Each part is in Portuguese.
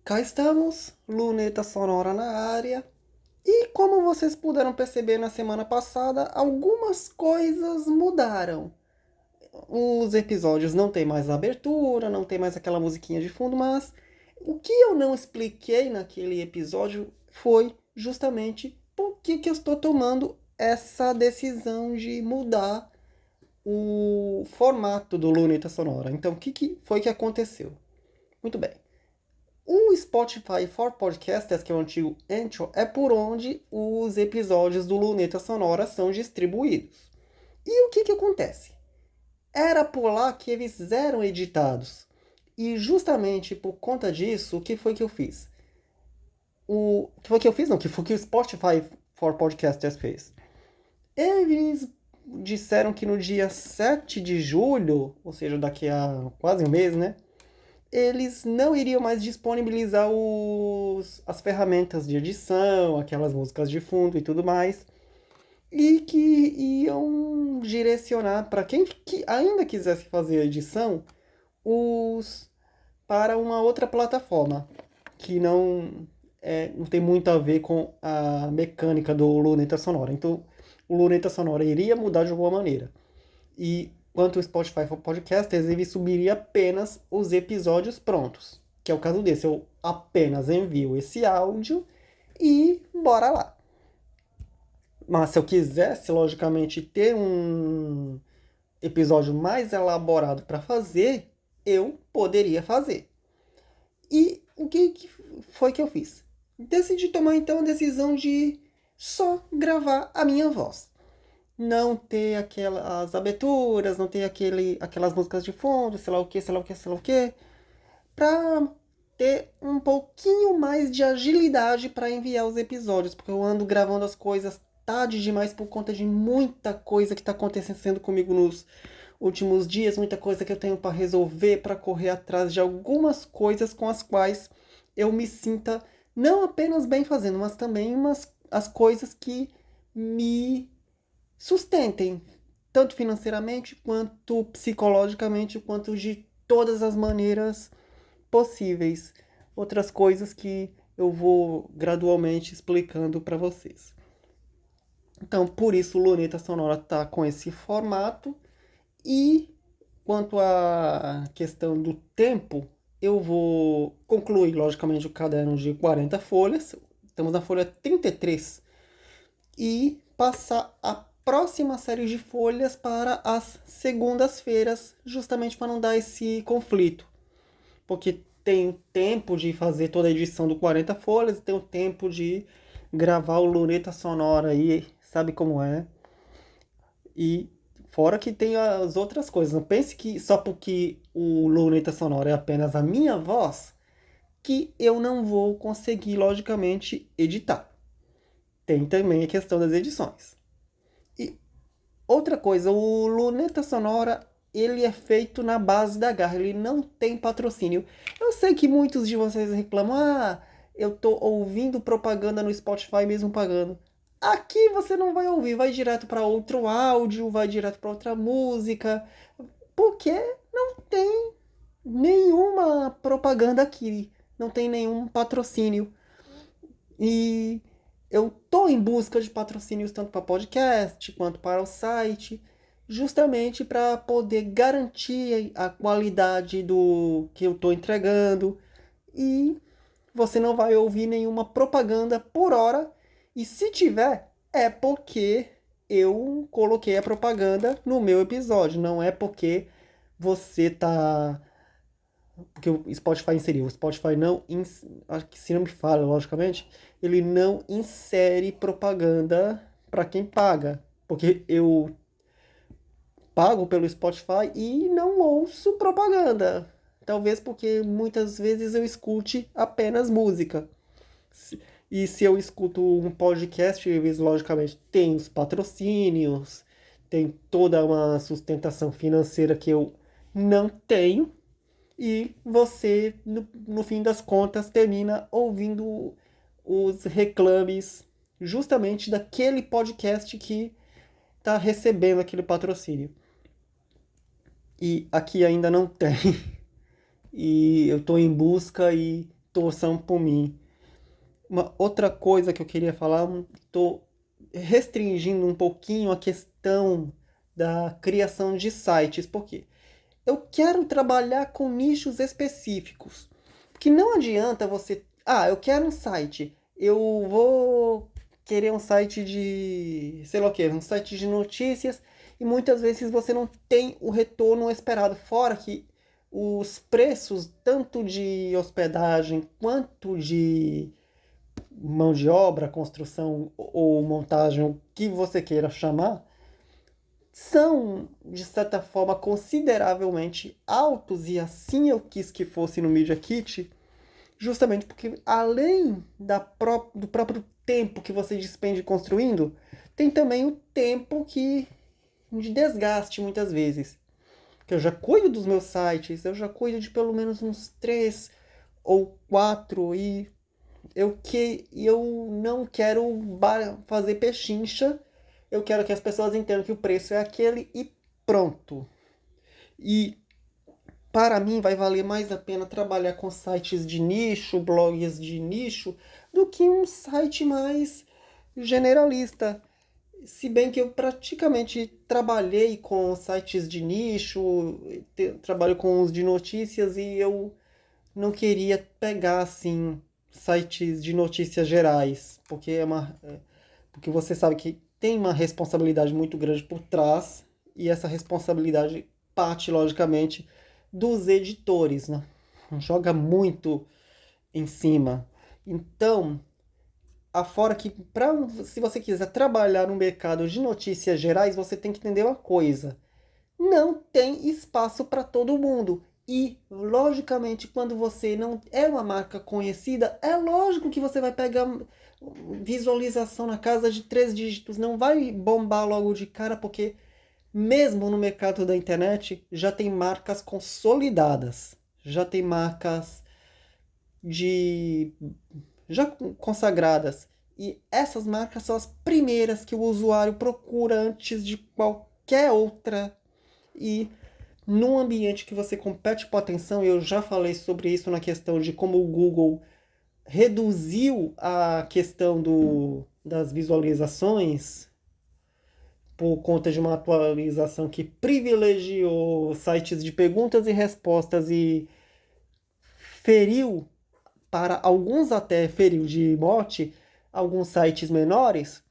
Cá estamos, Luneta Sonora na área. E como vocês puderam perceber na semana passada, algumas coisas mudaram. Os episódios não tem mais abertura, não tem mais aquela musiquinha de fundo, mas o que eu não expliquei naquele episódio foi justamente por que eu estou tomando essa decisão de mudar o formato do Luneta Sonora. Então, o que foi que aconteceu? Muito bem. O Spotify for Podcasters, que é o antigo Anchor, é por onde os episódios do Luneta Sonora são distribuídos. E o que acontece? Era por lá que eles eram editados. E justamente por conta disso, o que foi que eu fiz? O que foi que eu fiz? Não, que foi que o Spotify for Podcasters fez. Eles disseram que no dia 7 de julho, ou seja, daqui a quase um mês, né? Eles não iriam mais disponibilizar as ferramentas de edição, aquelas músicas de fundo e tudo mais, e que iam direcionar para quem que ainda quisesse fazer a edição os para uma outra plataforma que não tem muito a ver com a mecânica do Luneta Sonora. Então, o Luneta Sonora iria mudar de alguma maneira. E quanto o Spotify for Podcasters, ele subiria apenas os episódios prontos. Que é o caso desse. Eu apenas envio esse áudio e bora lá. Mas se eu quisesse, logicamente, ter um episódio mais elaborado para fazer, eu poderia fazer. E o que foi que eu fiz? Decidi tomar então a decisão de só gravar a minha voz. Não ter aquelas aberturas, não ter aquelas músicas de fundo, sei lá o que, sei lá o que, sei lá o que, pra ter um pouquinho mais de agilidade para enviar os episódios, porque eu ando gravando as coisas tarde demais por conta de muita coisa que está acontecendo comigo nos últimos dias, muita coisa que eu tenho para resolver, para correr atrás de algumas coisas com as quais eu me sinta não apenas bem fazendo, mas também as coisas que me sustentem, tanto financeiramente, quanto psicologicamente, quanto de todas as maneiras possíveis. Outras coisas que eu vou gradualmente explicando para vocês. Então, por isso, o Luneta Sonora está com esse formato. E quanto à questão do tempo, eu vou concluir, logicamente, o caderno de 40 folhas. Estamos na folha 33. E passar a próxima série de folhas para as segundas-feiras, justamente para não dar esse conflito. Porque tem tempo de fazer toda a edição do 40 folhas, tem o tempo de gravar o Luneta Sonora aí, sabe como é. E fora que tem as outras coisas. Não pense que só porque o Luneta Sonora é apenas a minha voz, que eu não vou conseguir, logicamente, editar. Tem também a questão das edições. E outra coisa, o Luneta Sonora, ele é feito na base da garra, ele não tem patrocínio. Eu sei que muitos de vocês reclamam, eu tô ouvindo propaganda no Spotify mesmo pagando. Aqui você não vai ouvir, vai direto para outro áudio, vai direto para outra música, porque não tem nenhuma propaganda aqui, não tem nenhum patrocínio. E eu tô em busca de patrocínios tanto para podcast quanto para o site, justamente para poder garantir a qualidade do que eu tô entregando. E você não vai ouvir nenhuma propaganda por hora. E se tiver, é porque eu coloquei a propaganda no meu episódio, não é porque você tá porque o Spotify inseriu. O Spotify não, acho que se não me falha, logicamente, ele não insere propaganda para quem paga. Porque eu pago pelo Spotify e não ouço propaganda. Talvez porque muitas vezes eu escute apenas música. E se eu escuto um podcast, eles logicamente têm os patrocínios, tem toda uma sustentação financeira que eu não tenho. E você, no fim das contas, termina ouvindo os reclames justamente daquele podcast que está recebendo aquele patrocínio. E aqui ainda não tem. E eu estou em busca e torçam por mim. Uma outra coisa que eu queria falar, estou restringindo um pouquinho a questão da criação de sites, porque eu quero trabalhar com nichos específicos. Porque não adianta você. Eu quero um site. Eu vou querer um site de. Sei lá o que, um site de notícias. E muitas vezes você não tem o retorno esperado. Fora que os preços, tanto de hospedagem quanto de mão de obra, construção ou montagem, o que você queira chamar, são, de certa forma, consideravelmente altos, e assim eu quis que fosse no Media Kit, justamente porque além do próprio tempo que você despende construindo, tem também o tempo de desgaste muitas vezes. Que eu já cuido dos meus sites, eu já cuido de pelo menos uns 3 ou 4 e eu não quero fazer pechincha. Eu quero que as pessoas entendam que o preço é aquele e pronto. E para mim vai valer mais a pena trabalhar com sites de nicho, blogs de nicho, do que um site mais generalista. Se bem que eu praticamente trabalhei com sites de nicho, trabalho com os de notícias e eu não queria pegar assim sites de notícias gerais, porque você sabe que tem uma responsabilidade muito grande por trás, e essa responsabilidade parte, logicamente, dos editores, né? Joga muito em cima. Então, afora que se você quiser trabalhar no mercado de notícias gerais, você tem que entender uma coisa. Não tem espaço para todo mundo. E, logicamente, quando você não é uma marca conhecida, é lógico que você vai pegar visualização na casa de 3 dígitos. Não vai bombar logo de cara, porque mesmo no mercado da internet já tem marcas consolidadas. Já tem marcas de já consagradas. E essas marcas são as primeiras que o usuário procura antes de qualquer outra. E num ambiente que você compete por atenção, eu já falei sobre isso na questão de como o Google reduziu a questão das visualizações por conta de uma atualização que privilegiou sites de perguntas e respostas e feriu, para alguns até feriu de morte, alguns sites menores.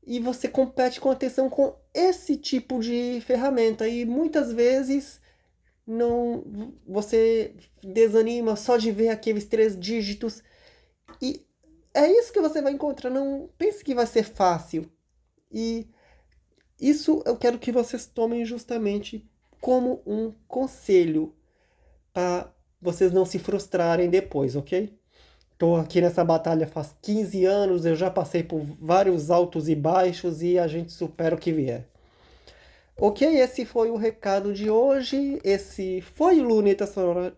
E você compete com atenção com esse tipo de ferramenta. E muitas vezes você desanima só de ver aqueles 3 dígitos. E é isso que você vai encontrar. Não pense que vai ser fácil. E isso eu quero que vocês tomem justamente como um conselho para vocês não se frustrarem depois, ok? Estou aqui nessa batalha faz 15 anos, eu já passei por vários altos e baixos e a gente supera o que vier. Ok, esse foi o recado de hoje. Esse foi o Luneta Sonora.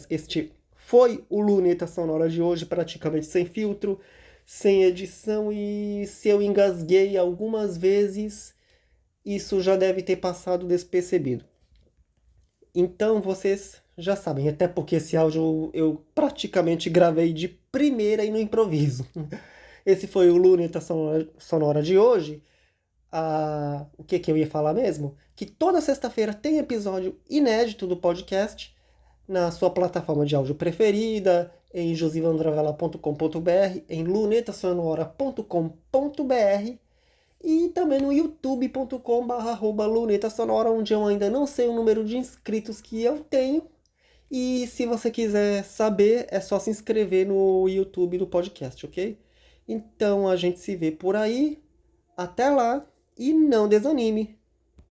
Este foi o Luneta Sonora de hoje, praticamente sem filtro, sem edição. E se eu engasguei algumas vezes, isso já deve ter passado despercebido. Então vocês já sabem, até porque esse áudio eu praticamente gravei de primeira e no improviso. Esse foi o Luneta Sonora de hoje. O que eu ia falar mesmo? Que toda sexta-feira tem episódio inédito do podcast na sua plataforma de áudio preferida, em josivandravella.com.br, em lunetasonora.com.br e também no youtube.com/lunetasonora, onde eu ainda não sei o número de inscritos que eu tenho. E se você quiser saber, é só se inscrever no YouTube do podcast, ok? Então a gente se vê por aí. Até lá e não desanime!